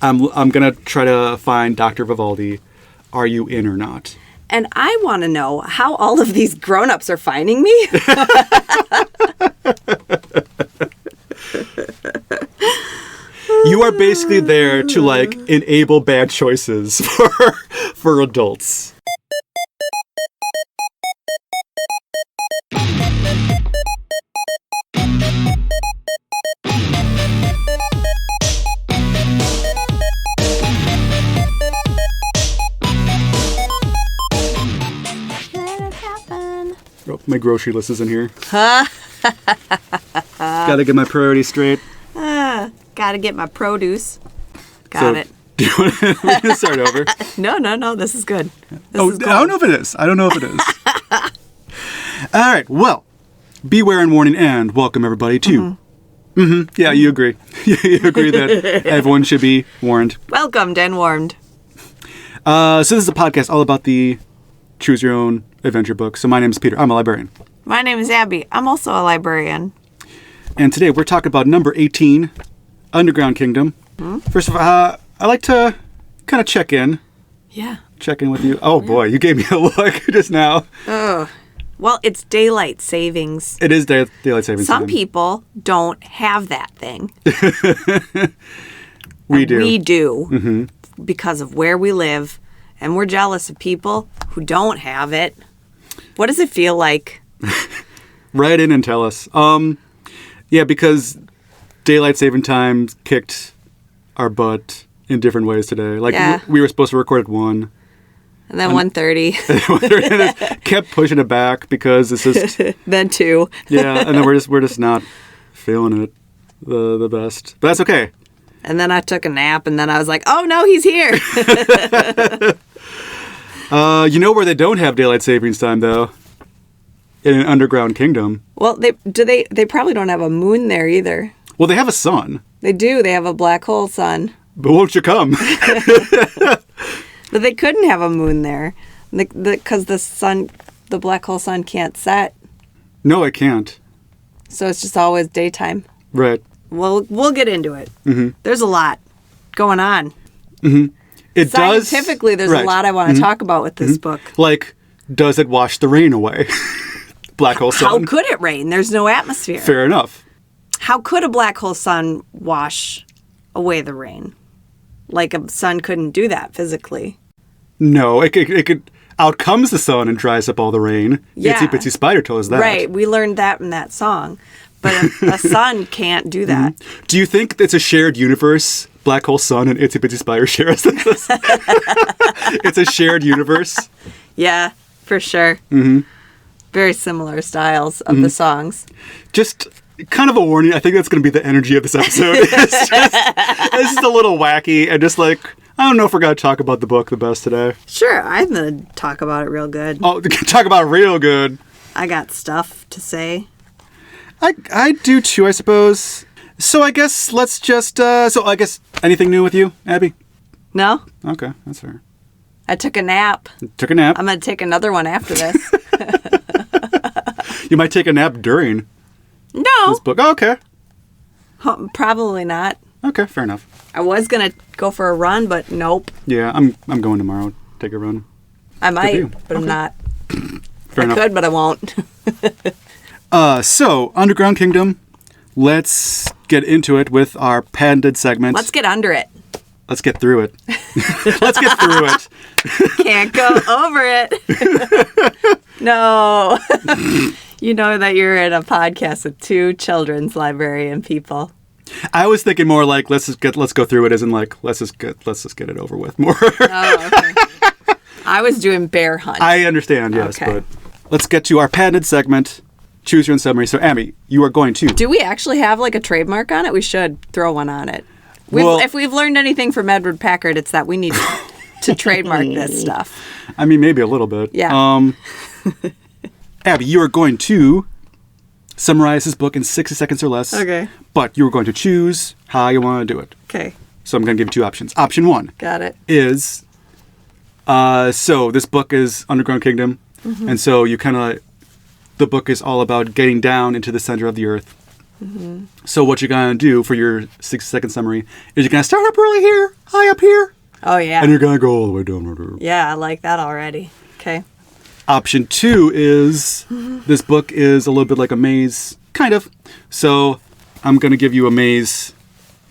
I'm gonna try to find Dr. Vivaldi. Are you in or not? And I want to know how all of these grown-ups are finding me. You are basically there to like enable bad choices for adults. Oh, my grocery list is in here. Gotta get my priorities straight. Gotta get my produce. Got it. Do you want to start over? No. This is good. This is I don't know if it is. All right. Well, beware and warning and welcome everybody to... Yeah, you agree. You agree that everyone should be warned. Welcomed and warned. So this is a podcast all about the Choose Your Own Adventure book. So my name is Peter. I'm a librarian. My name is Abby. I'm also a librarian. And today we're talking about number 18, Underground Kingdom. First of all, I like to kind of check in. Yeah. Check in with you. Oh, boy, you gave me a look just now. Oh. Well, it's daylight savings. It is daylight savings time. Some people don't have that thing. We do. We do. Because of where we live. And we're jealous of people who don't have it. What does it feel like? Write in and tell us. Yeah, because daylight saving time kicked our butt in different ways today. Like, we were supposed to record at 1. And then 1:30. And it kept pushing it back because it's just... Then 2. Yeah, and then we're just not feeling it the best. But that's okay. And then I took a nap, and then I was like, oh, no, he's here. You know where they don't have daylight savings time, though? In an underground kingdom. Well, they probably don't have a moon there either. Well, they have a sun. They do. They have a black hole sun. But won't you come? But they couldn't have a moon there because the black hole sun can't set. No, it can't. So it's just always daytime. Right. Well, we'll get into it. There's a lot going on. It does. Scientifically, there's a lot I want to talk about with this book. Like, does it wash the rain away? Black hole sun. How could it rain? There's no atmosphere. Fair enough. How could a black hole sun wash away the rain? Like a sun couldn't do that physically. No, it could. Out comes the sun and dries up all the rain. Yeah. Itsy Bitsy Spider told us that. Right. We learned that in that song. But a sun can't do that. Do you think it's a shared universe? Black hole sun and Itsy Bitsy Spider share this? It's a shared universe? Yeah, for sure. Very similar styles of the songs. Just kind of a warning. I think that's going to be the energy of this episode. It's just a little wacky and just like, I don't know if we're going to talk about the book the best today. Sure, I'm going to talk about it real good. Oh, talk about it real good. I got stuff to say. I do too, I suppose. So I guess let's just, anything new with you, Abby? No? Okay, that's fair. I took a nap. Took a nap? I'm going to take another one after this. You might take a nap during this book. Oh, okay. Probably not. Okay, fair enough. I was going to go for a run, but nope. Yeah, I'm going tomorrow. Take a run. I might, but I'm not. Fair enough. I could, but I won't. So, Underground Kingdom, let's get into it with our patented segment. Let's get under it. Let's get through it. Let's get through it. Can't go over it. No. You know that you're in a podcast with 2 children's librarian people. I was thinking more like let's go through it, as in like let's just get it over with more. Oh, okay. I was doing bear hunt. I understand, yes, okay. But let's get to our patented segment. Choose your own summary. So, Amy, you are going to. Do we actually have like a trademark on it? We should throw one on it. If we've learned anything from Edward Packard, it's that we need to trademark this stuff. I mean, maybe a little bit. Yeah. Abby, you are going to summarize this book in 60 seconds or less. Okay. But you are going to choose how you want to do it. Okay. So I'm going to give you 2 options. Option 1. Got it. Is, so this book is Underground Kingdom. And so you kind of, the book is all about getting down into the center of the earth Mm-hmm. So what you're going to do for your 60-second summary is you're going to start up really here, high up here. Oh, yeah. And you're going to go all the way down. Yeah, I like that already. Okay. Option 2 is this book is a little bit like a maze, kind of. So I'm going to give you a maze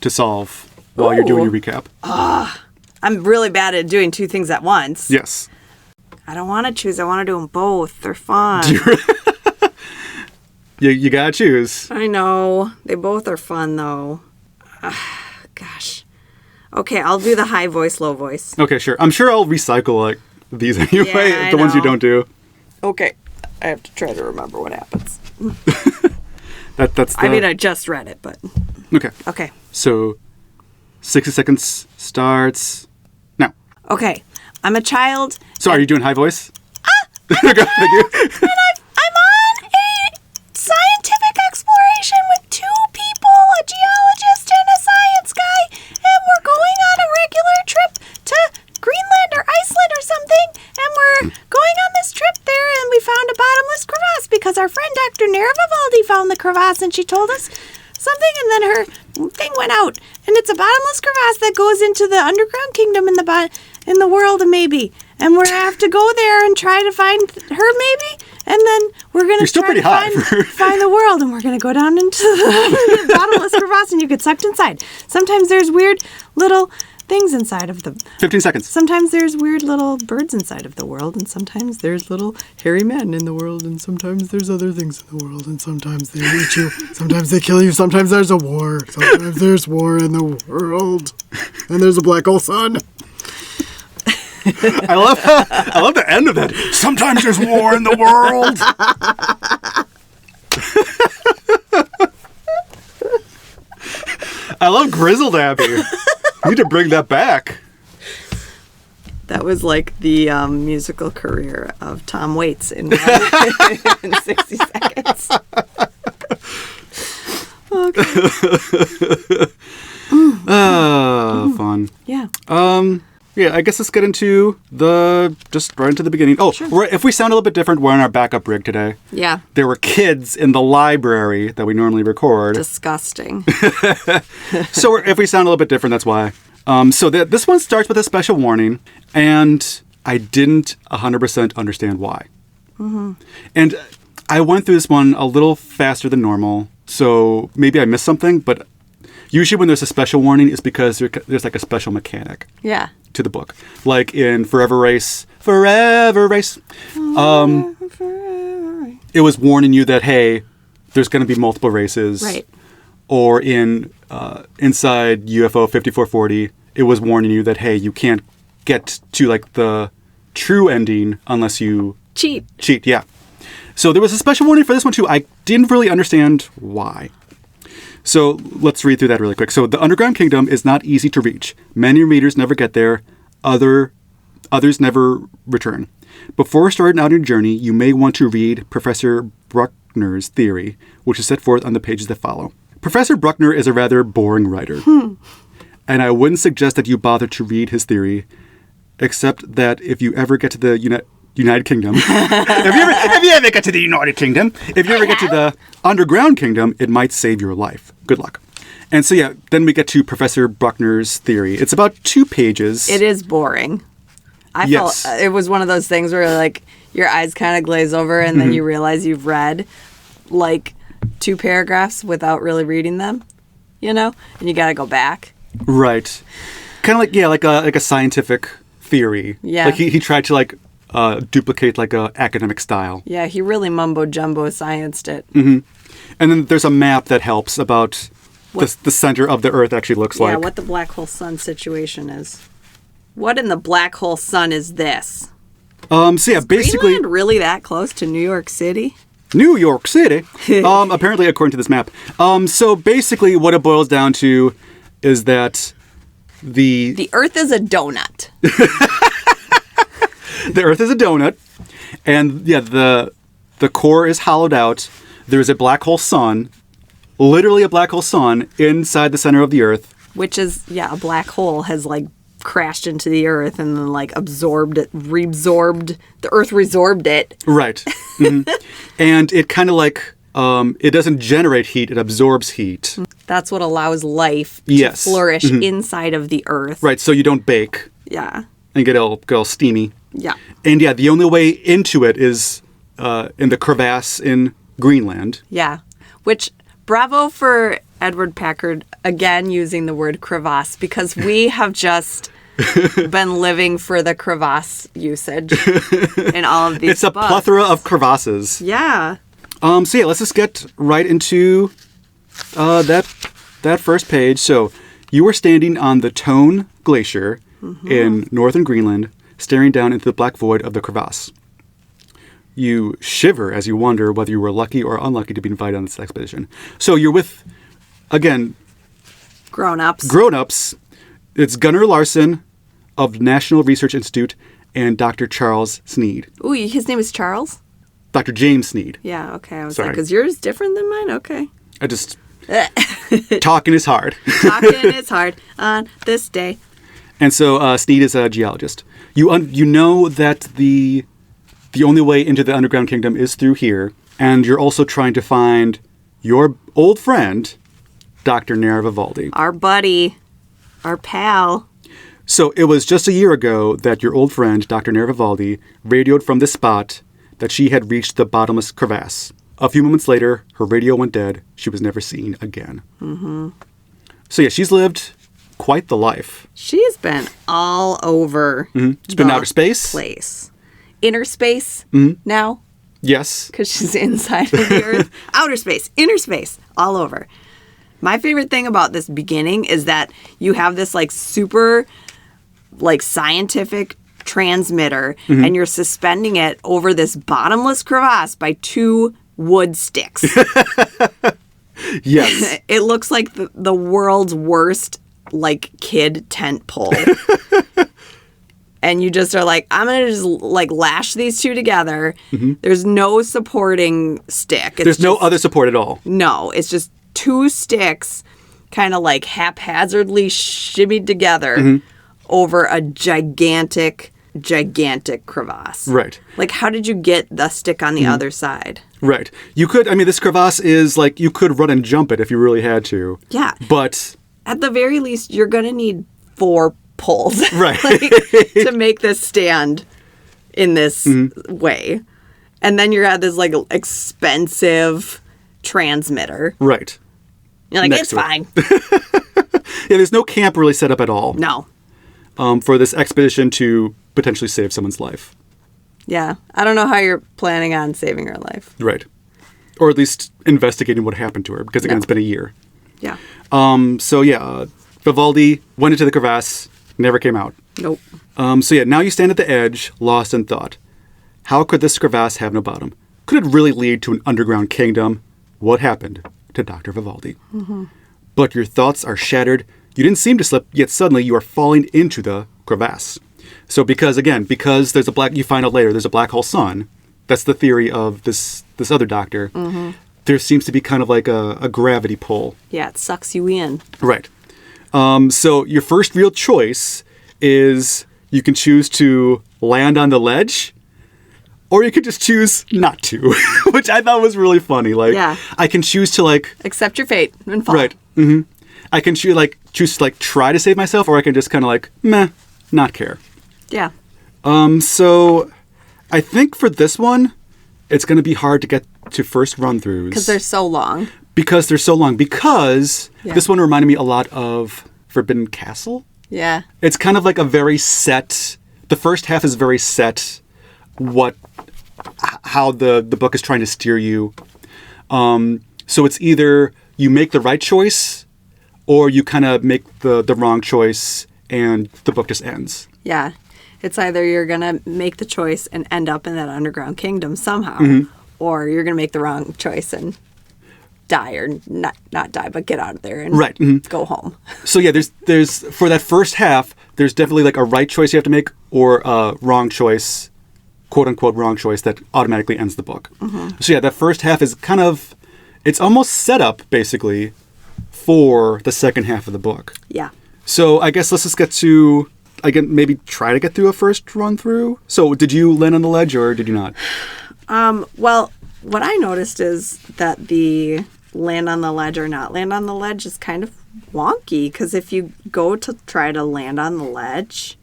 to solve while you're doing your recap. I'm really bad at doing two things at once. Yes. I don't want to choose. I want to do them both. They're fun. You got to choose. I know. They both are fun, though. Gosh. Okay, I'll do the high voice, low voice. Okay, sure. I'm sure I'll recycle like these anyway, Yeah, the ones you don't do. Okay. I have to try to remember what happens. That's the... I mean, I just read it, but... Okay. Okay. So, 60 seconds starts now. Okay. I'm a child. So, are you doing high voice? Thank you. And I'm on a scientific exploration with two people, a geologist and a science guy, and we're going on a regular trip to Greenland or Iceland or something, and we're going on this trip there, and we found a bottomless crevasse because our friend Dr. Nera Vivaldi found the crevasse, and she told us something, and then her thing went out, and it's a bottomless crevasse that goes into the underground kingdom in the world, maybe, and we have to go there and try to find her, maybe, and then we're gonna try to find the world, and we're gonna go down into the bottomless crevasse, and you get sucked inside. Sometimes there's weird little things inside of the... 15 seconds. Sometimes there's weird little birds inside of the world, and sometimes there's little hairy men in the world, and sometimes there's other things in the world, and sometimes they eat you, sometimes they kill you, sometimes there's a war, sometimes there's war in the world, and there's a black hole sun. I love the end of that. Sometimes there's war in the world. I love Grizzled Abby. You need to bring that back. That was like the musical career of Tom Waits in 60 seconds. Okay. Fun. Yeah. Yeah, I guess let's get into just right into the beginning. Oh, sure. If we sound a little bit different, we're in our backup rig today. Yeah. There were kids in the library that we normally record. Disgusting. So if we sound a little bit different, that's why. So this one starts with a special warning, and I didn't 100% understand why. Mm-hmm. And I went through this one a little faster than normal, so maybe I missed something, but usually when there's a special warning, it's because there's like a special mechanic. Yeah. To the book. Like in Forever Race. It was warning you that, hey, there's going to be multiple races. Right. Or in inside UFO 5440, it was warning you that, hey, you can't get to like the true ending unless you cheat, yeah. So there was a special warning for this one too. I didn't really understand why. So let's read through that really quick. So the Underground Kingdom is not easy to reach. Many readers never get there. Others never return. Before starting out your journey, you may want to read Professor Bruckner's theory, which is set forth on the pages that follow. Professor Bruckner is a rather boring writer, and I wouldn't suggest that you bother to read his theory, except that if you ever get to the United Kingdom, if you ever get to the United Kingdom, if you ever get to the Underground Kingdom, it might save your life. Good luck. And so, yeah, then we get to Professor Bruckner's theory. It's about 2 pages. It is boring. I felt it was one of those things where, like, your eyes kind of glaze over and then you realize you've read, like, 2 paragraphs without really reading them, you know? And you got to go back. Right. Kind of like, yeah, like a scientific theory. Yeah. Like, he tried to, like, duplicate, like, a academic style. Yeah, he really mumbo-jumbo scienced it. Mm-hmm. And then there's a map that helps about the center of the Earth actually looks like. Yeah, what the black hole sun situation is. What in the black hole sun is this? So yeah, basically... Greenland really that close to New York City? New York City? Apparently, according to this map. So basically, what it boils down to is that the Earth is a donut. The Earth is a donut. And yeah, the core is hollowed out. There's a black hole sun, literally a black hole sun, inside the center of the Earth. Which is, yeah, a black hole has, like, crashed into the Earth and then, like, absorbed it, the Earth resorbed it. Right. Mm-hmm. And it kind of, like, It doesn't generate heat, it absorbs heat. That's what allows life to Yes. flourish inside of the earth. Right, so you don't bake Yeah. and get all steamy. Yeah. And yeah, the only way into it is in the crevasse in Greenland. Yeah. Which, bravo for Edward Packard, again, using the word crevasse, because we have just been living for the crevasse usage in all of these It's a books. plethora of crevasses. Yeah. So yeah, let's just get right into that first page. So you were standing on the Tone Glacier in northern Greenland, staring down into the black void of the crevasse. You shiver as you wonder whether you were lucky or unlucky to be invited on this expedition. So you're with, again, Grown-ups. grown-ups. It's Gunnar Larson of the National Research Institute and Dr. Charles Sneed. Ooh, his name is Charles? Dr. James Sneed. Yeah, okay. I was Sorry. like, is yours different than mine? Okay. I just... talking is hard. Talking is hard on this day. And so Sneed is a geologist. You know that the only way into the underground kingdom is through here, and you're also trying to find your old friend, Dr. Nera Vivaldi. Our buddy. Our pal. So it was just a year ago that your old friend, Dr. Nera Vivaldi, radioed from this spot that she had reached the bottomless crevasse. A few moments later, her radio went dead. She was never seen again. Mm-hmm. So yeah, she's lived quite the life. She's been all over She's been outer space. place. Inner space now, Yes. because she's inside of the earth. Outer space, inner space, all over. My favorite thing about this beginning is that you have this like super like scientific transmitter and you're suspending it over this bottomless crevasse by 2 wood sticks. Yes. It looks like the world's worst like kid tent pole. And you just are like, I'm going to just like lash these 2 together. There's no supporting stick. There's no other support at all. No, it's just 2 sticks kind of like haphazardly shimmied together over a gigantic crevasse. Right. Like, how did you get the stick on the other side? Right. You could, I mean, this crevasse is like, you could run and jump it if you really had to. Yeah. But... At the very least, you're going to need 4 pulls. Right. like, to make this stand in this way. And then you're at this like expensive transmitter. Right. You're like, Next it's to it. fine. Yeah, there's no camp really set up at all. No. For this expedition to potentially save someone's life. Yeah. I don't know how you're planning on saving her life. Right. Or at least investigating what happened to her, because again, No. it's been a year. Yeah. So yeah, Vivaldi went into the crevasse, never came out. Nope. So yeah, now you stand at the edge, lost in thought. How could this crevasse have no bottom? Could it really lead to an underground kingdom? What happened to Dr. Vivaldi? But your thoughts are shattered. You didn't seem to slip, yet suddenly you are falling into the crevasse. So because there's you find out later, there's a black hole sun. That's the theory of this other doctor. There seems to be kind of like a gravity pull. Yeah, it sucks you in. Right. So your first real choice is you can choose to land on the ledge, or you could just choose not to, which I thought was really funny. Like, Yeah. I can choose to like, Accept your fate and fall. right. I can choose to like try to save myself, or I can just kind of like, meh, not care. Yeah. So I think for this one, it's going to be hard to get to first run-throughs. Because they're so long. Because they're so long. Because Yeah. this one reminded me a lot of Forbidden Castle. Yeah. It's kind of like a very set... The first half is very set how the book is trying to steer you. So it's either you make the right choice or you kind of make the wrong choice and the book just ends. Yeah. It's either you're going to make the choice and end up in that underground kingdom somehow, or you're going to make the wrong choice and die, or not die, but get out of there and Right. go home. So yeah, there's for that first half, there's definitely like a right choice you have to make or a wrong choice, quote unquote wrong choice that automatically ends the book. So yeah, that first half is kind of, it's almost set up basically for the second half of the book. Yeah. So I guess let's just get to, maybe try to get through a first run through. So did you land on the ledge or did you not? Well, what I noticed is that the land on the ledge or not land on the ledge is kind of wonky, because if you go to try to land on the ledge,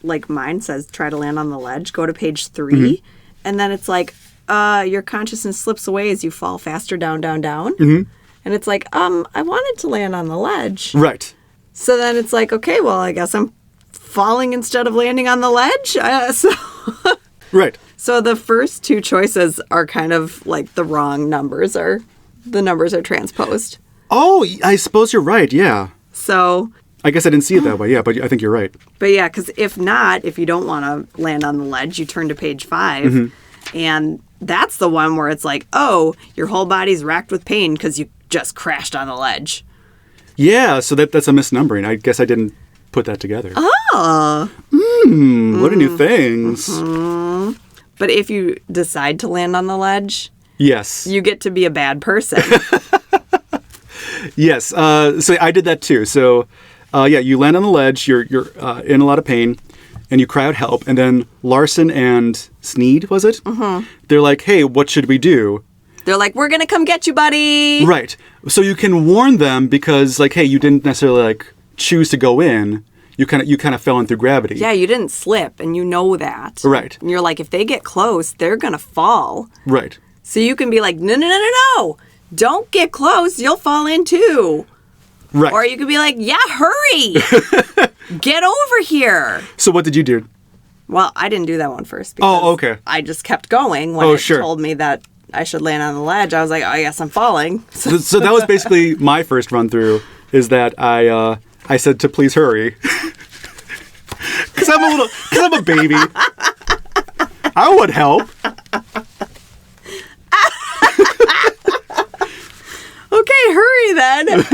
like mine says, try to land on the ledge, go to page 3, and then it's like, your consciousness slips away as you fall faster down, down, down. And it's like, I wanted to land on the ledge. Right. So then it's like, okay, well, I guess I'm falling instead of landing on the ledge. Right. So the first two choices are kind of like the wrong numbers, or the numbers are transposed. Oh, I suppose you're right. Yeah. So I guess I didn't see it that way. Yeah, but I think you're right. But yeah, because if not, if you don't want to land on the ledge, you turn to page 5. And that's the one where it's like, oh, your whole body's racked with pain because you just crashed on the ledge. Yeah, so that's a misnumbering. I guess I didn't put that together. Oh. What a new things. But if you decide to land on the ledge, Yes. you get to be a bad person. Yes. So I did that too. So, yeah, you land on the ledge. You're in a lot of pain, and you cry out help. And then Larson and Sneed, was it? They're like, "Hey, what should we do?" They're like, we're going to come get you, buddy. Right. So you can warn them because, like, hey, you didn't necessarily like choose to go in. You kind of fell in through gravity. Yeah, you didn't slip, and you know that. Right. And you're like, if they get close, they're going to fall. Right. So you can be like, no, no, no, no, no. Don't get close. You'll fall in too. Right. Or you could be like, yeah, hurry. Get over here. So what did you do? Well, I didn't do that one first. Because Oh, okay. I just kept going when it told me that I should land on the ledge. I was like, oh, I guess I'm falling. So that was basically my first run through, is that I said to please hurry. Because I'm a baby. I would help. Okay, hurry then.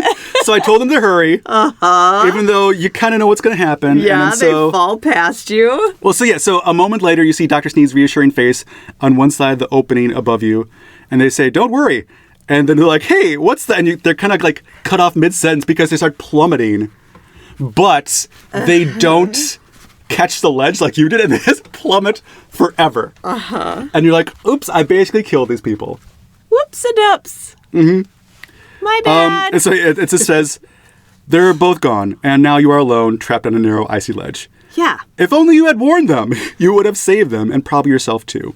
So I told them to hurry. Even though you kind of know what's going to happen. Yeah, and they fall past you. Well, so a moment later, you see Dr. Sneed's reassuring face on one side of the opening above you, and they say, "Don't worry." And then they're like, "Hey, what's that?" And they're kind of like cut off mid-sentence because they start plummeting. But they don't catch the ledge like you did, and they just plummet forever. And you're like, oops, I basically killed these people. Whoops-a-doops. My bad. And so it just says, they're both gone, and now you are alone, trapped on a narrow, icy ledge. Yeah. If only you had warned them, you would have saved them, and probably yourself too.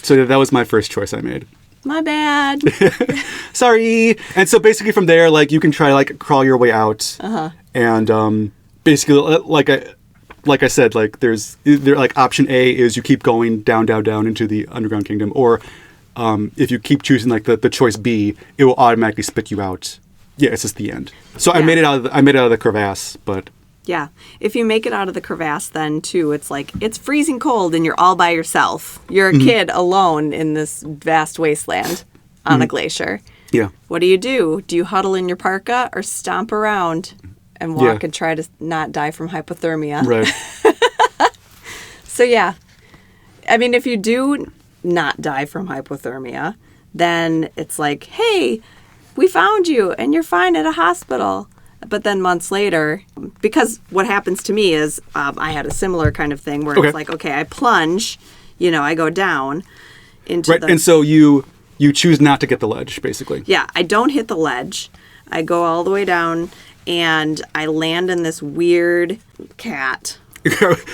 So that was my first choice I made. My bad. Sorry. And so basically from there, like, you can try to, like, crawl your way out. And basically, like I said, like, there's like option A is you keep going down, down, down into the underground kingdom, or if you keep choosing like the choice B, it will automatically spit you out. Yeah, it's just the end. So I made it out of the crevasse, but yeah, if you make it out of the crevasse, then too, it's like it's freezing cold and you're all by yourself. You're a kid alone in this vast wasteland on a glacier. Yeah. What do? Do you huddle in your parka or stomp around and walk and try to not die from hypothermia? Right. So yeah, I mean, if you do not die from hypothermia, then it's like, hey, we found you and you're fine at a hospital. But then months later, because what happens to me is I had a similar kind of thing where it's like, okay, I plunge, I go down into the... And so you choose not to get the ledge, basically. Yeah, I don't hit the ledge. I go all the way down and I land in this weird cat.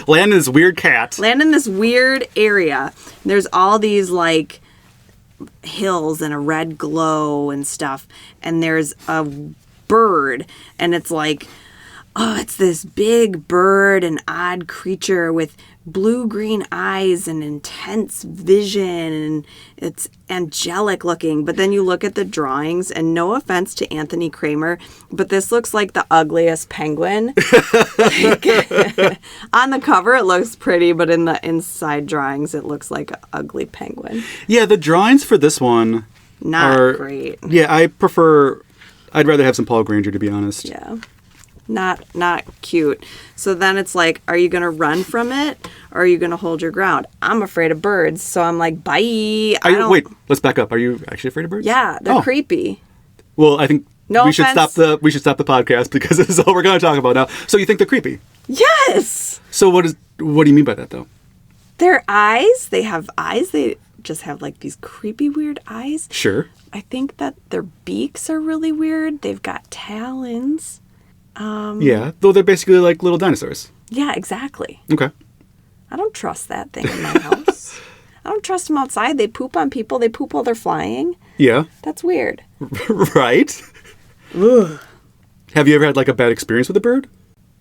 Land in this weird cat. Land in this weird area. There's all these, like, hills and a red glow and stuff. And there's a bird, and it's like, oh, it's this big bird, an odd creature with blue-green eyes and intense vision, and it's angelic looking. But then you look at the drawings, and no offense to Anthony Kramer, but this looks like the ugliest penguin. On the cover, it looks pretty, but in the inside drawings, it looks like an ugly penguin. Yeah, the drawings for this one Not great. Yeah, I'd rather have some Paul Granger, to be honest. Yeah. Not cute. So then it's like, are you going to run from it or are you going to hold your ground? I'm afraid of birds, so I'm like, bye. Wait, let's back up. Are you actually afraid of birds? Yeah, they're creepy. Well, I think we should offense. stop the podcast because this is all we're going to talk about now. So you think they're creepy? Yes. So what do you mean by that, though? Their eyes, they have eyes. just have like these creepy weird eyes. Sure. I think that their beaks are really weird. They've got talons. Yeah, though they're basically like little dinosaurs. Yeah, exactly. Okay. I don't trust that thing in my house. I don't trust them outside. They poop on people. They poop while they're flying. Yeah. That's weird. Right? Ugh. Have you ever had like a bad experience with a bird?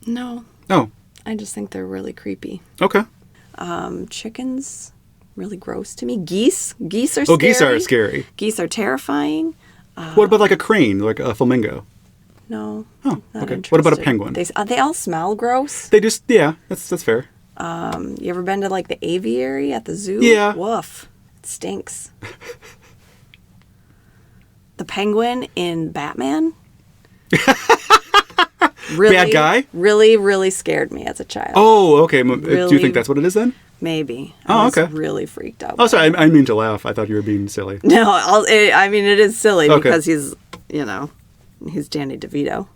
No. Oh. I just think they're really creepy. Okay. Chickens, really gross to me. Geese are scary. Oh, geese are scary. Geese are terrifying. What about like a crane, like a flamingo? No. Oh, not okay. interested. What about a penguin? They all smell gross. They just, yeah, that's fair. You ever been to like the aviary at the zoo? Yeah. Woof. It stinks. The penguin in Batman. Really, Bad guy? Really, really scared me as a child. Oh, okay. Do you Really- think that's what it is then? Maybe. Oh, I was okay. really freaked out. Oh, sorry. I didn't mean to laugh. I thought you were being silly. No, I mean, it is silly Okay. because he's Danny DeVito.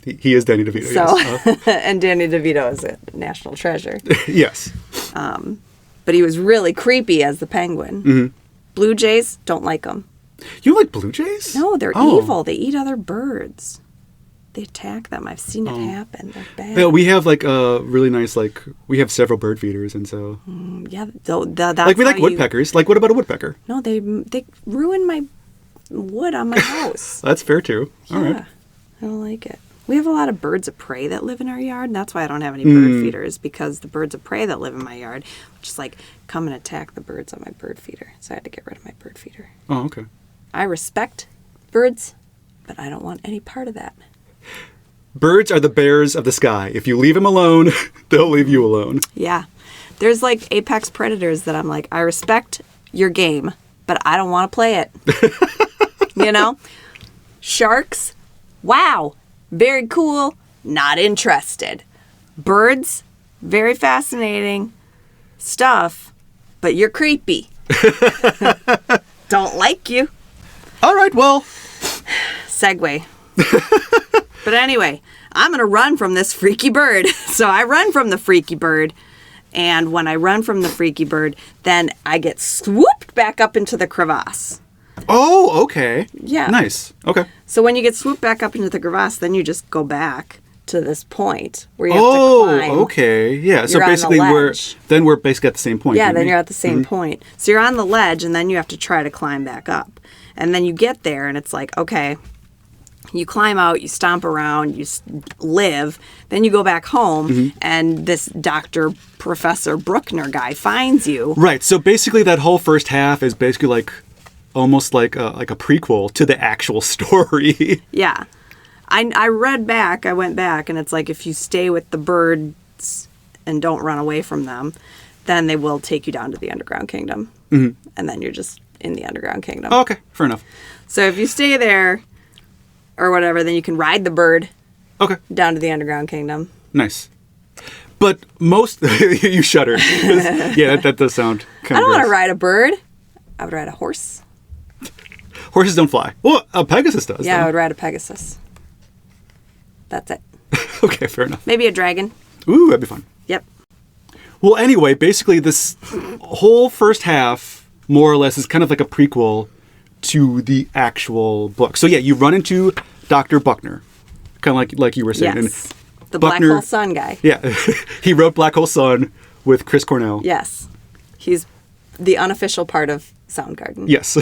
He is Danny DeVito, So, yes. and Danny DeVito is a national treasure. Yes. But he was really creepy as the penguin. Mm-hmm. Blue jays, don't like them. You like blue jays? No, they're Oh. evil. They eat other birds. They attack them. I've seen it happen. They're bad. Yeah, we have like a really nice, like, we have several bird feeders, and so. Yeah, that's Like, we like how woodpeckers. Like, what about a woodpecker? No, they ruin my wood on my house. That's fair, too. All Yeah, right. I don't like it. We have a lot of birds of prey that live in our yard, and that's why I don't have any bird feeders, because the birds of prey that live in my yard just like come and attack the birds on my bird feeder. So I had to get rid of my bird feeder. Oh, okay. I respect birds, but I don't want any part of that. Birds are the bears of the sky. If you leave them alone, they'll leave you alone. Yeah. There's like apex predators that I'm like, I respect your game, but I don't want to play it. You know? Sharks, wow, very cool, not interested. Birds, very fascinating stuff, but you're creepy. Don't like you. All right, well. Segue. But anyway, I'm going to run from this freaky bird. So I run from the freaky bird. And when I run from the freaky bird, then I get swooped back up into the crevasse. Oh, okay. Yeah. Nice. Okay. So when you get swooped back up into the crevasse, then you just go back to this point where you have to climb. Oh, okay. Yeah. So You're on the basically ledge. we're basically at the same point. Yeah, maybe. then you're at the same point. So you're on the ledge, and then you have to try to climb back up. And then you get there, and it's like, okay, you climb out, you stomp around, you live, then you go back home, and this Dr. Professor Bruckner guy finds you. Right. So basically that whole first half is basically like almost like a prequel to the actual story. Yeah. I went back, and it's like if you stay with the birds and don't run away from them, then they will take you down to the Underground Kingdom. And then you're just in the Underground Kingdom. Oh, okay. Fair enough. So if you stay there or whatever, then you can ride the bird Okay. down to the Underground Kingdom. Nice. But most you shuddered. Yeah, that does sound kind I of don't want to gross. ride a bird. I would ride a horse. Horses don't fly. Well, a Pegasus does. Yeah, I though. would ride a Pegasus. That's it. Okay, fair enough. Maybe a dragon. Ooh, that'd be fun. Yep. Well, anyway, basically this whole first half, more or less, is kind of like a prequel to the actual book. So yeah, you run into Dr. Buckner, kind of like you were saying. Yes. The Buckner- Black Hole Sun guy. Yeah, he wrote Black Hole Sun with Chris Cornell. Yes. He's the unofficial part of Soundgarden. Yes.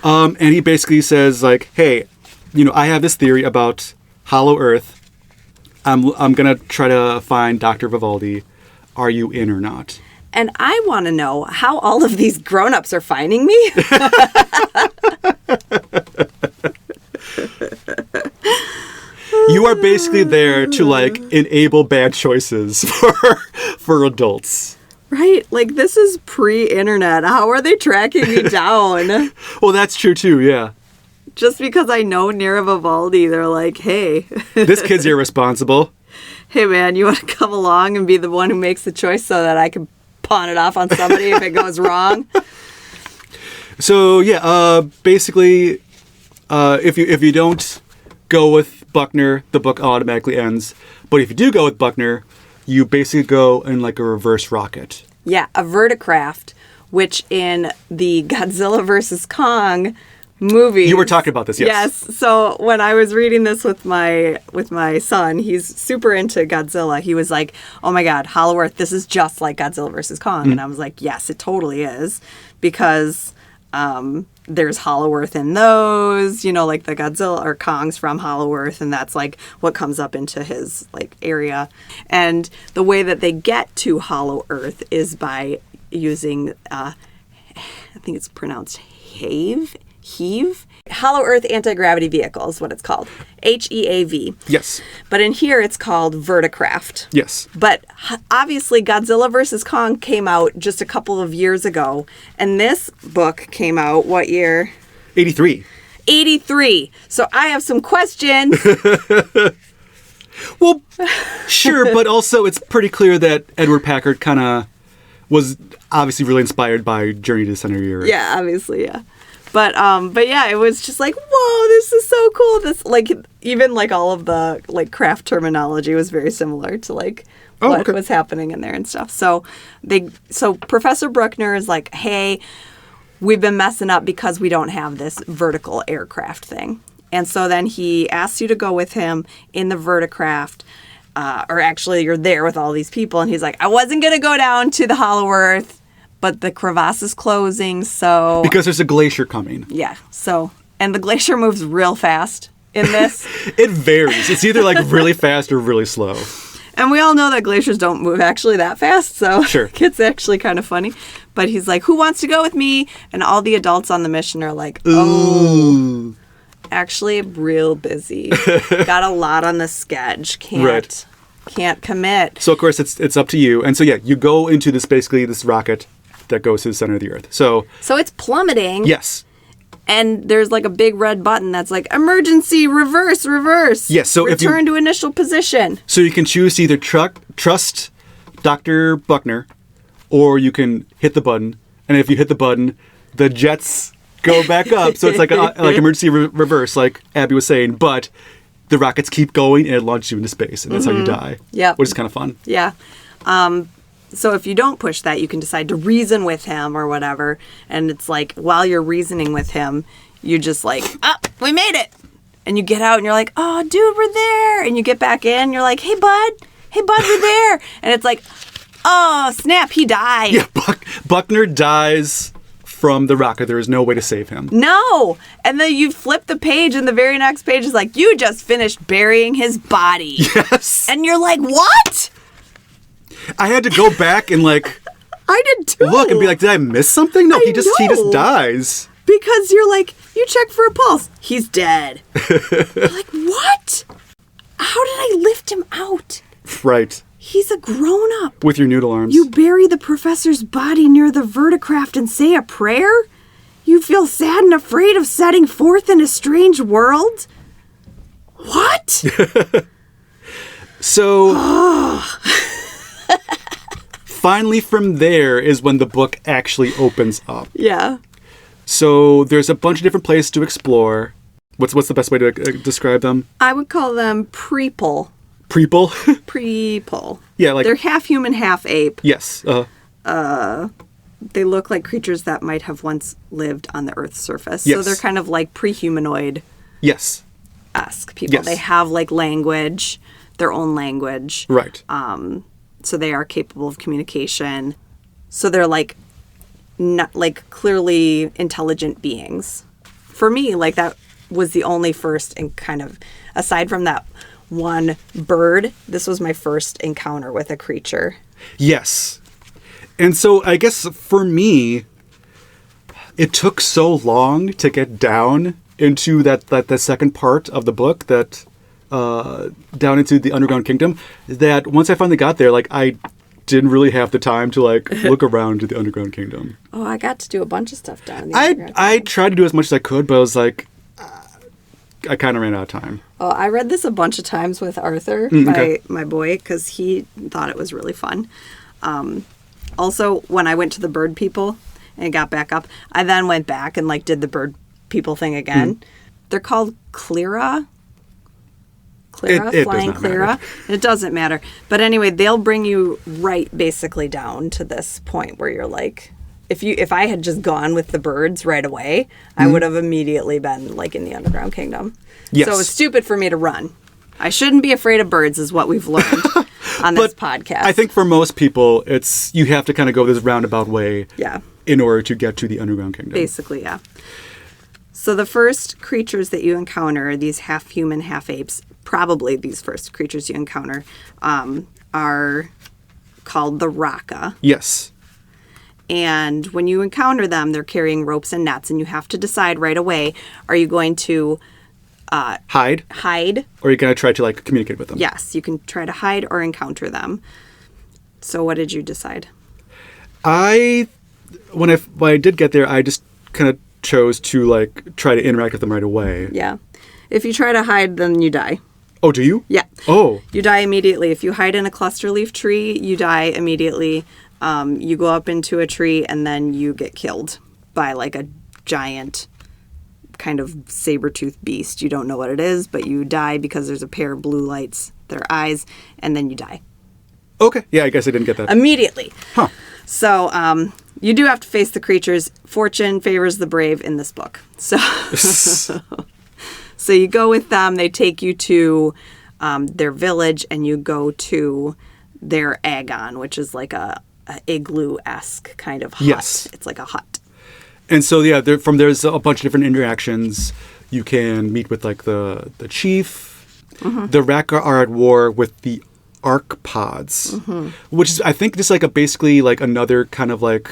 And he basically says like, hey, I have this theory about Hollow Earth. I'm gonna try to find Dr. Vivaldi. Are you in or not? And I want to know how all of these grown-ups are finding me. You are basically there to like enable bad choices for adults. Right? Like, this is pre-internet. How are they tracking me down? Well, that's true too. Yeah, Just because I know Nira Vivaldi, they're like, hey, this kid's irresponsible. hey man, you want to come along and be the one who makes the choice so that I can pawn it off on somebody if it goes wrong? So yeah, basically, if you don't go with Buckner, the book automatically ends. But if you do go with Buckner, you basically go in like a reverse rocket. Yeah, a verticraft, which in the Godzilla vs. Kong movie. You were talking about this, yes. Yes. So when I was reading this with my son, he's super into Godzilla. He was like, "Oh my God, Hollow Earth! This is just like Godzilla vs. Kong." And I was like, "Yes, it totally is," because there's Hollow Earth in those. You know, like the Godzilla or Kong's from Hollow Earth, and that's like what comes up into his like area. And the way that they get to Hollow Earth is by using, I think it's pronounced heave. Hollow Earth Anti-Gravity Vehicle is what it's called. HEAV. Yes. But in here it's called Verticraft. Yes. But obviously Godzilla vs. Kong came out just a couple of years ago. And this book came out what year? 83. 83. So I have some questions. Well, sure, but also it's pretty clear that Edward Packard kind of was obviously really inspired by Journey to the Center of the Earth. Yeah, obviously, yeah. But yeah, it was just like, whoa, this is so cool. This, like, even like all of the like craft terminology was very similar to like what was happening in there and stuff. So Professor Bruckner is like, hey, we've been messing up because we don't have this vertical aircraft thing. And so then he asks you to go with him in the Verticraft, or actually you're there with all these people. And he's like, I wasn't going to go down to the Hollow Earth, but the crevasse is closing, so... Because there's a glacier coming. Yeah, so... And the glacier moves real fast in this. It varies. It's either like really fast or really slow. And we all know that glaciers don't move actually that fast, so sure. It's actually kind of funny. But he's like, who wants to go with me? And all the adults on the mission are like, oh... Ooh. Actually, real busy. Got a lot on the sketch. Can't commit. So, of course, it's up to you. And so, yeah, you go into this rocket that goes to the center of the Earth. So it's plummeting. Yes. And there's like a big red button that's like, emergency, reverse. Yes, so return to initial position. So you can choose to either trust Dr. Buckner, or you can hit the button. And if you hit the button, the jets go back up. So it's like emergency reverse, like Abby was saying. But the rockets keep going and it launches you into space. And that's how you die. Yeah. Which is kind of fun. Yeah. So if you don't push that, you can decide to reason with him or whatever. And it's like, while you're reasoning with him, you just like, we made it. And you get out and you're like, oh, dude, we're there. And you get back in and you're like, hey, bud, we're there. And it's like, oh, snap, he died. Yeah, Buckner dies from the rocket. There is no way to save him. No. And then you flip the page and the very next page is like, you just finished burying his body. Yes. And you're like, what? I had to go back and like I did too. Look and be like, did I miss something? No, he just dies. Because you're like, you check for a pulse. He's dead. You're like, what? How did I lift him out? Right. He's a grown-up. With your noodle arms. You bury the professor's body near the Verticraft and say a prayer? You feel sad and afraid of setting forth in a strange world? What? So... Finally, from there is when the book actually opens up. Yeah. So there's a bunch of different places to explore. What's the best way to describe them? I would call them preeple. Preeple? Preeple. Yeah, like... They're half human, half ape. Yes. They look like creatures that might have once lived on the Earth's surface. Yes. So they're kind of like pre-humanoid. Yes. Esque people. Yes. They have like language, their own language. Right. So they are capable of communication. So they're like not like clearly intelligent beings. For me, like that was the only first and kind of aside from that one bird, this was my first encounter with a creature. Yes. And so I guess for me, it took so long to get down into that second part of the book, that down into the Underground Kingdom, that once I finally got there, like I didn't really have the time to like look around to the Underground Kingdom. Oh, I got to do a bunch of stuff down in the Underground Kingdom. I tried to do as much as I could, but I was like, I kind of ran out of time. Oh, I read this a bunch of times with Arthur, my boy, because he thought it was really fun. Also, when I went to the bird people and got back up, I then went back and like did the bird people thing again. They're called Clera. It Flying Clera. It doesn't matter. But anyway, they'll bring you right basically down to this point where you're like, if I had just gone with the birds right away, I would have immediately been like in the underground kingdom. Yes. So it was stupid for me to run. I shouldn't be afraid of birds is what we've learned on this podcast. I think for most people, you have to kind of go this roundabout way in order to get to the underground kingdom. Basically, yeah. So the first creatures that you encounter, these half human, half apes, probably these first creatures you encounter, are called the Raka. Yes. And when you encounter them, they're carrying ropes and nets, and you have to decide right away, are you going to hide? Or are you going to try to like communicate with them? Yes, you can try to hide or encounter them. So what did you decide? When I did get there, I just kind of chose to like try to interact with them right away. Yeah. If you try to hide, then you die. Oh, do you? Yeah. Oh. You die immediately. If you hide in a cluster leaf tree, you die immediately. You go up into a tree and then you get killed by like a giant kind of saber-toothed beast. You don't know what it is, but you die because there's a pair of blue lights, their eyes, and then you die. Okay. Yeah, I guess I didn't get that. Immediately. Huh. So, you do have to face the creatures. Fortune favors the brave in this book. So, so you go with them. They take you to their village, and you go to their agon, which is like a igloo-esque kind of hut. Yes. It's like a hut. And so, yeah, there's a bunch of different interactions. You can meet with like the chief. Mm-hmm. The Raka are at war with the archpods, which is, I think, just like basically like another kind of like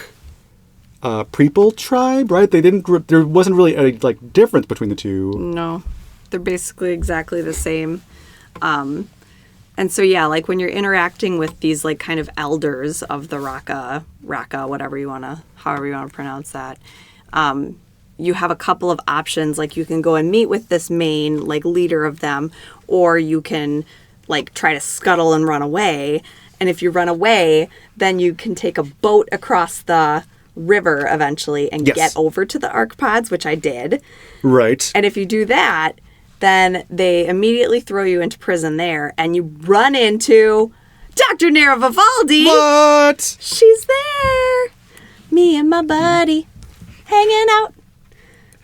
people tribe, right? There wasn't really a like difference between the two. No, they're basically exactly the same. And so, yeah, like when you're interacting with these like kind of elders of the Raka, however you want to pronounce that, you have a couple of options. Like you can go and meet with this main like leader of them, or you can like try to scuttle and run away. And if you run away, then you can take a boat across the river eventually and get over to the archpods, which I did. Right. And if you do that, then they immediately throw you into prison there, and you run into Dr. Nera Vivaldi. What? She's there. Me and my buddy hanging out.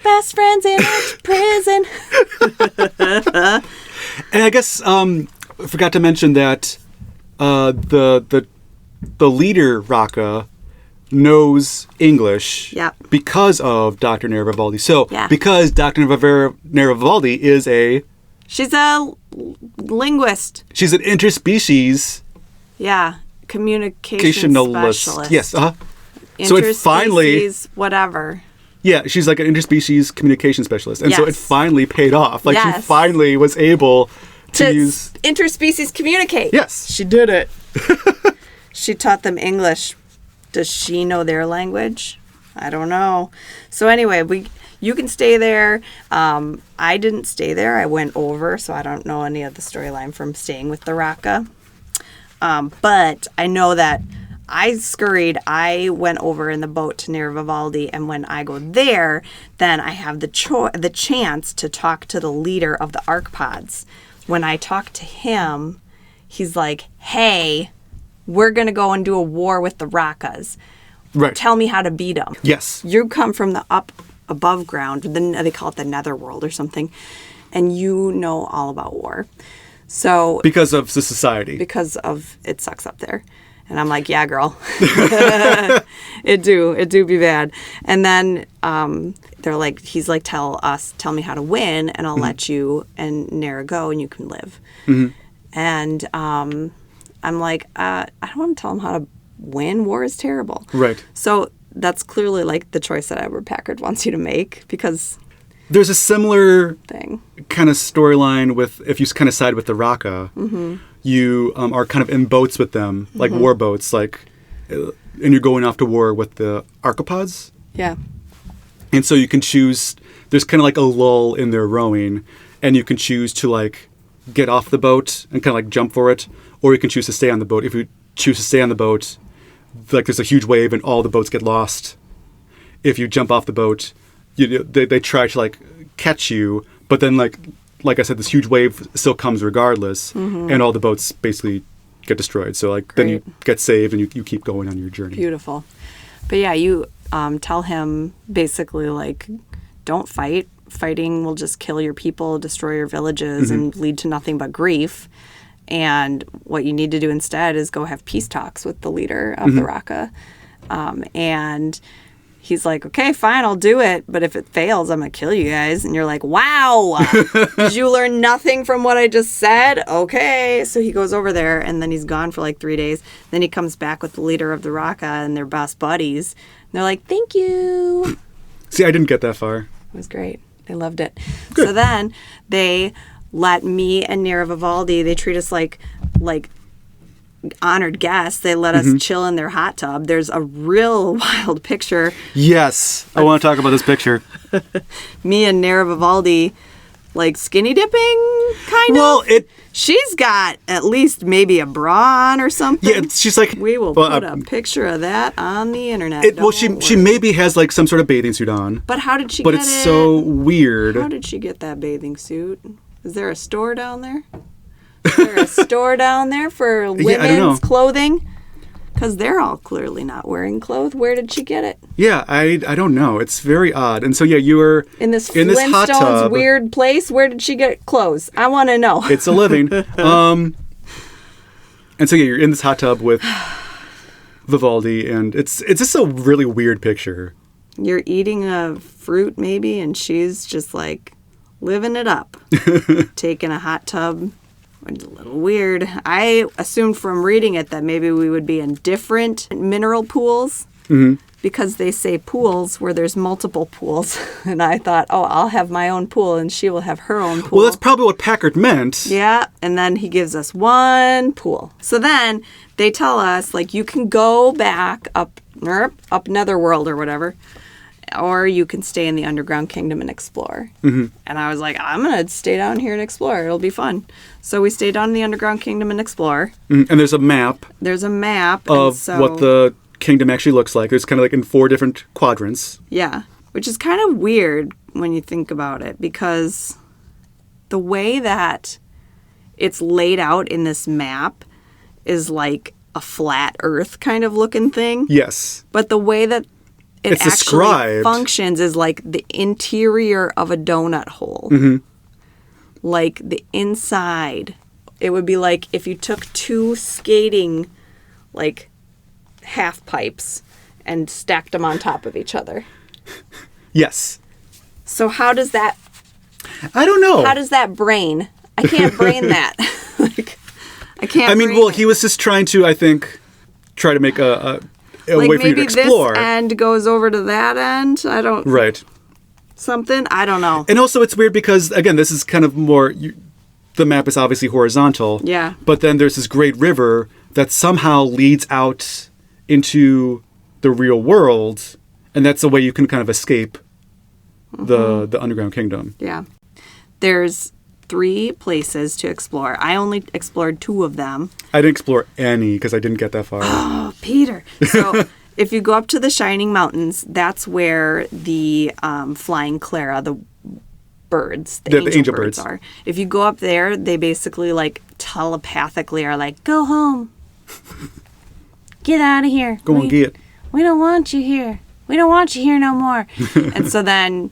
Best friends in prison. And I guess I forgot to mention that the leader Raka knows English because of Dr. Nera Vivaldi. So because Dr. Nera Vivaldi is she's a linguist. She's an interspecies communication specialist. Yes, So it finally whatever. Yeah, she's like an interspecies communication specialist. And so it finally paid off. Like she finally was able to use interspecies communicate. Yes. She did it. She taught them English. Does she know their language? I don't know. So anyway, you can stay there. I didn't stay there. I went over, so I don't know any of the storyline from staying with the Raka. But I know that I scurried. I went over in the boat to Nera Vivaldi, and when I go there, then I have the chance to talk to the leader of the archpods. When I talk to him, he's like, "Hey, we're going to go and do a war with the Rakas. Right. Tell me how to beat them." Yes. You come from the above ground, they call it the netherworld or something, and you know all about war. So because of the society. Because of it sucks up there. And I'm like, yeah, girl. It do be bad. And then they're like, he's like, tell me how to win, and I'll let you and Nera go, and you can live. Mm-hmm. And I'm like, I don't want to tell him how to win. War is terrible. Right. So that's clearly like the choice that Edward Packard wants you to make, because there's a similar thing kind of storyline with, if you kind of side with the Raka, you are kind of in boats with them, like war boats, like, and you're going off to war with the archopods. Yeah. And so you can choose, there's kind of like a lull in their rowing, and you can choose to like get off the boat and kind of like jump for it, or you can choose to stay on the boat. If you choose to stay on the boat, like there's a huge wave and all the boats get lost. If you jump off the boat, they try to like catch you, but then like I said, this huge wave still comes regardless, and all the boats basically get destroyed. So like then you get saved and you keep going on your journey. Beautiful. But yeah, you tell him basically like, don't fight. Fighting will just kill your people, destroy your villages, and lead to nothing but grief. And what you need to do instead is go have peace talks with the leader of the Raqqa. And he's like, okay, fine, I'll do it. But if it fails, I'm going to kill you guys. And you're like, wow, did you learn nothing from what I just said? Okay. So he goes over there, and then he's gone for like 3 days. Then he comes back with the leader of the Raqqa and their best buddies. And they're like, thank you. See, I didn't get that far. It was great. They loved it. Good. So then they let me and Nera Vivaldi, they treat us like honored guests. They let us chill in their hot tub. There's a real wild picture. Yes. I want to talk about this picture. Me and Nera Vivaldi, like skinny dipping, kind of. She's got at least maybe a bra on or something. Yeah, she's like... We will put a picture of that on the internet. She maybe has like some sort of bathing suit on. But how did she get it? But it's so weird. How did she get that bathing suit? Is there a store down there? Is there a store down there for women's clothing? Because they're all clearly not wearing clothes. Where did she get it? Yeah, I don't know. It's very odd. And so, yeah, you were in this hot tub. Weird place. Where did she get clothes? I want to know. It's a living. And so, yeah, you're in this hot tub with Vivaldi, and it's just a really weird picture. You're eating a fruit, maybe, and she's just like living it up. Taking a hot tub. It's a little weird. I assumed from reading it that maybe we would be in different mineral pools because they say pools where there's multiple pools. And I thought, oh, I'll have my own pool and she will have her own pool. Well, that's probably what Packard meant. Yeah. And then he gives us one pool. So then they tell us, like, you can go back up Netherworld or whatever, or you can stay in the underground kingdom and explore. And I was like, I'm going to stay down here and explore. It'll be fun. So we stay down in the underground kingdom and explore. And there's a map. There's a map. Of what the kingdom actually looks like. It's kind of like in 4 different quadrants. Yeah. Which is kind of weird when you think about it, because the way that it's laid out in this map is like a flat earth kind of looking thing. Yes. But the way that it it's actually described. Functions is like the interior of a donut hole. Like the inside. It would be like if you took 2 skating like half pipes and stacked them on top of each other. Yes. So how does that... I don't know. How does that brain? I can't brain that. Like, I can't. I mean, well, he was just trying to, I think, try to make a like way for you to explore. Maybe this end goes over to that end. I don't... Right. Something? I don't know. And also it's weird because, again, this is kind of more... the map is obviously horizontal. Yeah. But then there's this great river that somehow leads out into the real world. And that's the way you can kind of escape the underground kingdom. Yeah. There's 3 places to explore. I only explored 2 of them. I didn't explore any because I didn't get that far. Oh, Peter. So if you go up to the Shining Mountains, that's where the flying Clara, the birds, the angel birds are. If you go up there, they basically like telepathically are like, go home. Get out of here. Go and get. We don't want you here. We don't want you here no more. And so then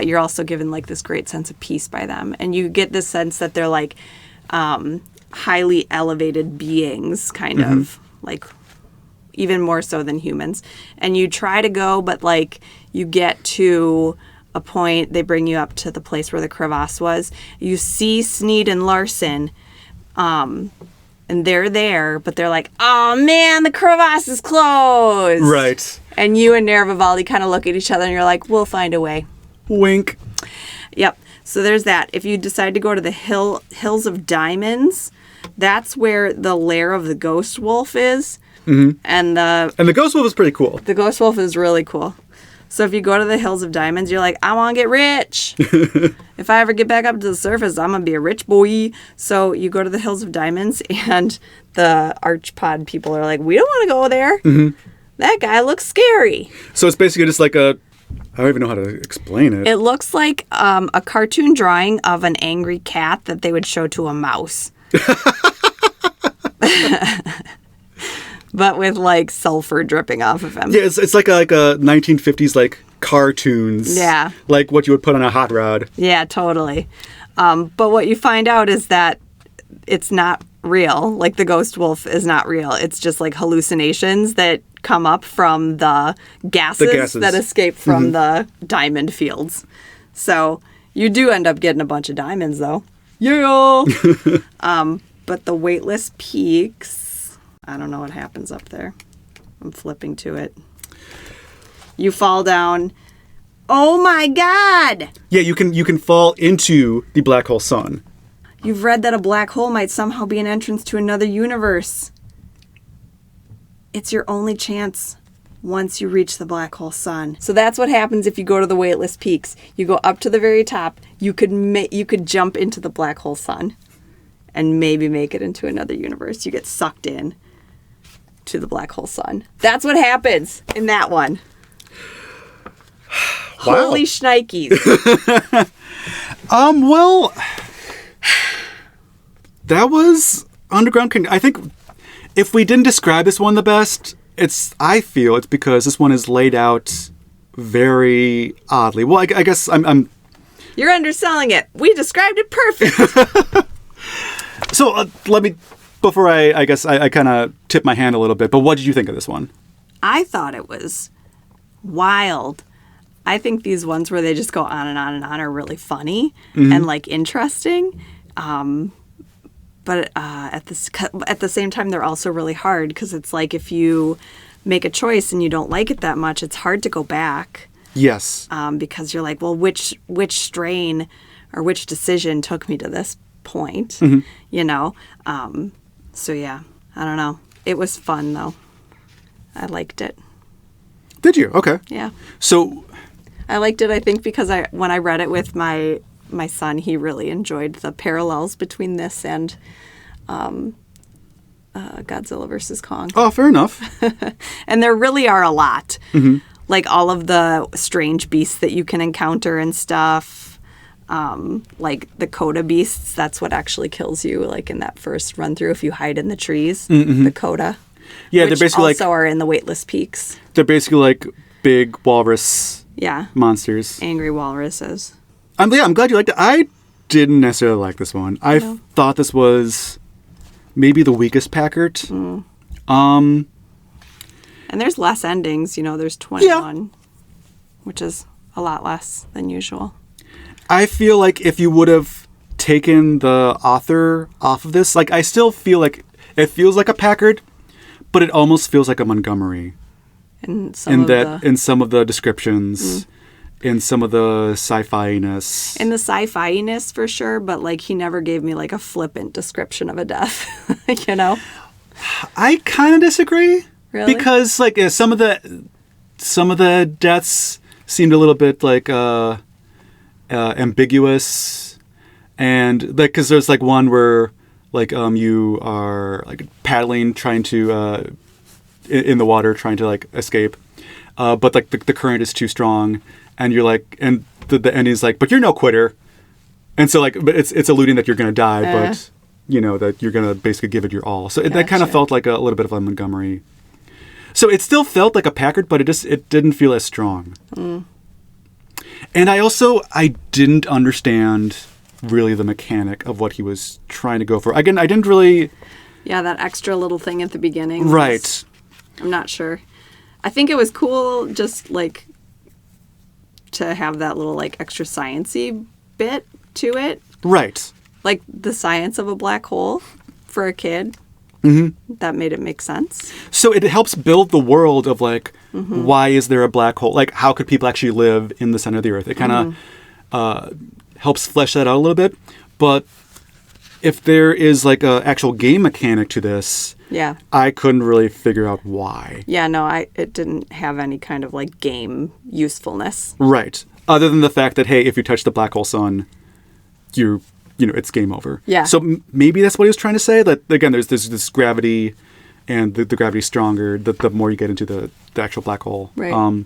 you're also given like this great sense of peace by them. And you get this sense that they're like highly elevated beings, kind of like even more so than humans. And you try to go, but like you get to a point, they bring you up to the place where the crevasse was. You see Sneed and Larson, and they're there, but they're like, oh man, the crevasse is closed. Right. And you and Nera Vivaldi kind of look at each other and you're like, we'll find a way. Wink. Yep. So there's that. If you decide to go to the Hills of Diamonds, that's where the lair of the ghost wolf is. And the ghost wolf is pretty cool. The ghost wolf is really cool. So if you go to the Hills of Diamonds, you're like, I want to get rich. If I ever get back up to the surface, I'm going to be a rich boy. So you go to the Hills of Diamonds, and the Archpod people are like, we don't want to go there. That guy looks scary. So it's basically just like I don't even know how to explain it. It looks like a cartoon drawing of an angry cat that they would show to a mouse. but with like sulfur dripping off of him. Yeah, it's like a 1950s like cartoons. Yeah. Like what you would put on a hot rod. Yeah, totally. But what you find out is that it's not real. Like the ghost wolf is not real. It's just like hallucinations that come up from the gases. That escape from the diamond fields. So you do end up getting a bunch of diamonds though. Yeah. But the weightless peaks, I don't know what happens up there. I'm flipping to it. You fall down. Oh my God! Yeah, you can fall into the black hole sun. You've read that a black hole might somehow be an entrance to another universe. It's your only chance once you reach the black hole sun. So that's what happens if you go to the weightless peaks. You go up to the very top. You could jump into the black hole sun and maybe make it into another universe. You get sucked in to the black hole sun. That's what happens in that one. Wow. Holy shnikes. Well, that was Underground Kingdom. I think if we didn't describe this one the best, I feel it's because this one is laid out very oddly. Well, I guess I'm... You're underselling it. We described it perfect. So let me, before I guess I kind of tip my hand a little bit, but what did you think of this one? I thought it was wild. I think these ones where they just go on and on and on are really funny and like interesting. But at the same time, they're also really hard because it's like if you make a choice and you don't like it that much, it's hard to go back. Yes. Because you're like, well, which strain or which decision took me to this point, you know? So yeah, I don't know. It was fun though. I liked it. Did you? Okay. Yeah. So I liked it, I think, because when I read it with my son, he really enjoyed the parallels between this and Godzilla versus Kong. Oh, fair enough. And there really are a lot. Like all of the strange beasts that you can encounter and stuff. Like the Coda beasts, that's what actually kills you, like in that first run through if you hide in the trees. The Coda. Yeah, which they're basically also are in the weightless peaks. They're basically like big walrus monsters. Angry walruses. I'm glad you liked it. I didn't necessarily like this one. I thought this was maybe the weakest Packard. And there's less endings. You know, there's 21, which is a lot less than usual. I feel like if you would have taken the author off of this, like I still feel like it feels like a Packard, but it almost feels like a Montgomery. In some of the descriptions, in some of the sci-fi-ness. In the sci-fi-ness for sure, but like he never gave me like a flippant description of a death, you know? I kind of disagree. Really? Because like some of the deaths seemed a little bit like ambiguous, and like because there's like one where like you are like paddling trying to in the water trying to like escape, but like the current is too strong, and you're like, and the ending's like, but you're no quitter, and so like, but it's alluding that you're gonna die, but you know that you're gonna basically give it your all. So that kind of felt like a little bit of a Montgomery. So it still felt like a Packard, but it didn't feel as strong. And I didn't understand really the mechanic of what he was trying to go for. Again, I didn't really... Yeah, that extra little thing at the beginning. Right. I'm not sure. I think it was cool just like to have that little like extra science-y bit to it. Right. Like the science of a black hole for a kid. That made it make sense. So it helps build the world of like, why is there a black hole? Like, how could people actually live in the center of the Earth? It kind of helps flesh that out a little bit. But if there is like a actual game mechanic to this, I couldn't really figure out why. Yeah, no, it didn't have any kind of like game usefulness. Right. Other than the fact that, hey, if you touch the black hole sun, it's game over. Yeah. So maybe that's what he was trying to say. That again, there's this gravity, and the gravity's stronger the more you get into the actual black hole. Right.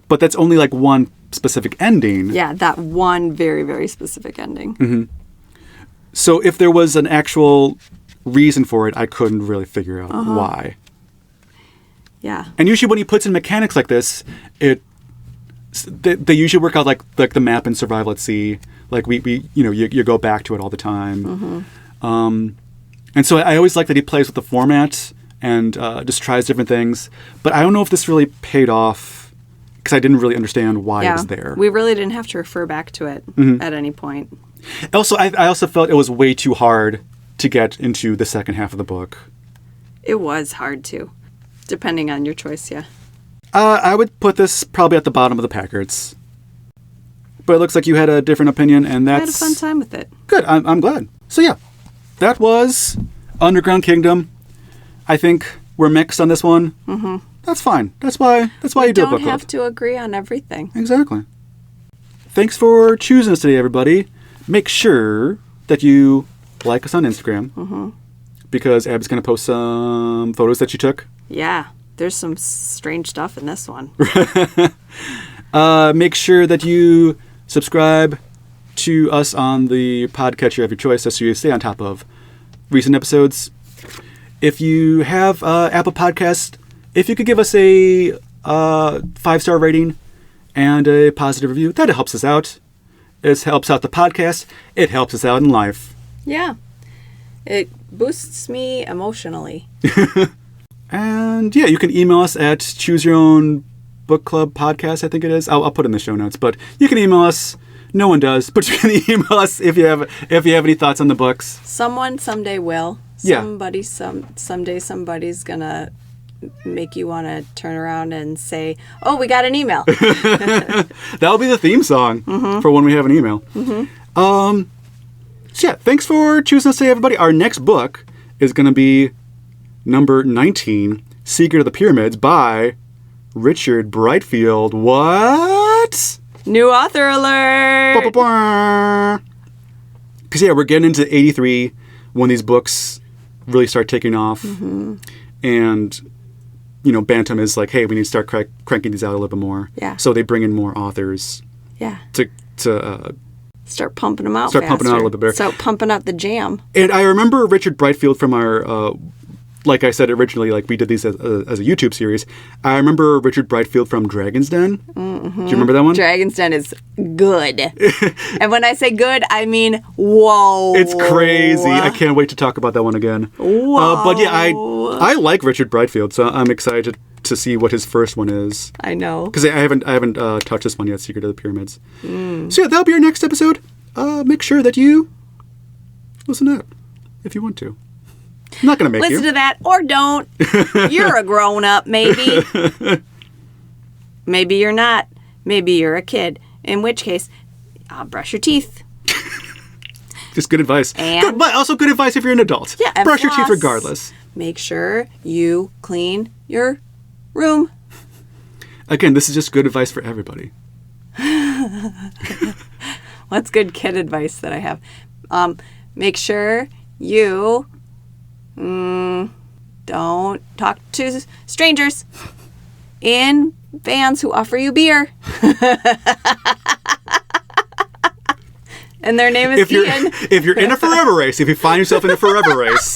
But that's only like one specific ending. Yeah, that one very, very specific ending. So if there was an actual reason for it, I couldn't really figure out why. Yeah. And usually when he puts in mechanics like this, they usually work out like the map in Survival at Sea. Like you go back to it all the time. And so I always like that he plays with the format and just tries different things. But I don't know if this really paid off because I didn't really understand why it was there. We really didn't have to refer back to it at any point. Also, I also felt it was way too hard to get into the second half of the book. It was hard to, depending on your choice, yeah. I would put this probably at the bottom of the Packards. But it looks like you had a different opinion, and that's... I had a fun time with it. Good, I'm glad. So yeah, that was Underground Kingdom. I think we're mixed on this one. Mm-hmm. That's fine. That's why you do a book club. We don't have to agree on everything. Exactly. Thanks for choosing us today, everybody. Make sure that you like us on Instagram, because Abby's going to post some photos that she took. Yeah. There's some strange stuff in this one. Make sure that you subscribe to us on the podcatcher of your choice so you stay on top of recent episodes. If you have Apple Podcasts, if you could give us a 5-star rating and a positive review, that helps us out. It helps out the podcast. It helps us out in life. Yeah. It boosts me emotionally. And yeah, you can email us at chooseyourownbookclubpodcast, I think it is. I'll put it in the show notes, but you can email us. No one does, but you can email us if you have any thoughts on the books. Someone someday will. Yeah. Someday somebody's gonna make you want to turn around and say, "Oh, we got an email." That'll be the theme song for when we have an email. So yeah, thanks for choosing us today, everybody. Our next book is going to be number 19, Secret of the Pyramids by Richard Brightfield. What? New author alert! Because yeah, we're getting into 83 when these books really start taking off. And, Bantam is like, hey, we need to start cranking these out a little bit more. Yeah. So they bring in more authors. Yeah. To start pumping them out Start faster. pumping out a little bit better. Start pumping out the jam. And I remember Richard Brightfield from our... like I said originally, like we did these as a YouTube series. I remember Richard Brightfield from Dragon's Den. Do you remember that one? Dragon's Den is good. And when I say good, I mean whoa. It's crazy. I can't wait to talk about that one again. Whoa. But yeah, I like Richard Brightfield, so I'm excited to see what his first one is. I know. Because I haven't touched this one yet, Secret of the Pyramids. So yeah, that'll be our next episode. Make sure that you listen to it if you want to. I'm not going to make Listen you. to that or don't. You're a grown-up, maybe. Maybe you're not. Maybe you're a kid. In which case, brush your teeth. Just good advice. And but also good advice if you're an adult. Yeah, and brush your teeth plus, regardless. Make sure you clean your room. Again, this is just good advice for everybody. What's good kid advice that I have? Make sure you... don't talk to strangers in vans who offer you beer. And their name is Ian. If you're in a forever race, if you find yourself in a forever race,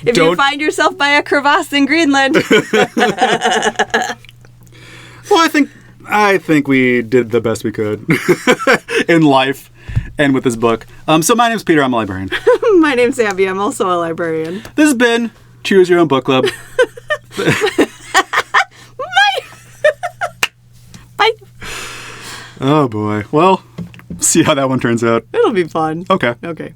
if you find yourself by a crevasse in Greenland. Well, I think we did the best we could in life and with this book. So my name's Peter. I'm a librarian. My name's Abby. I'm also a librarian. This has been Choose Your Own Book Club. Bye. Oh, boy. Well, see how that one turns out. It'll be fun. Okay. Okay.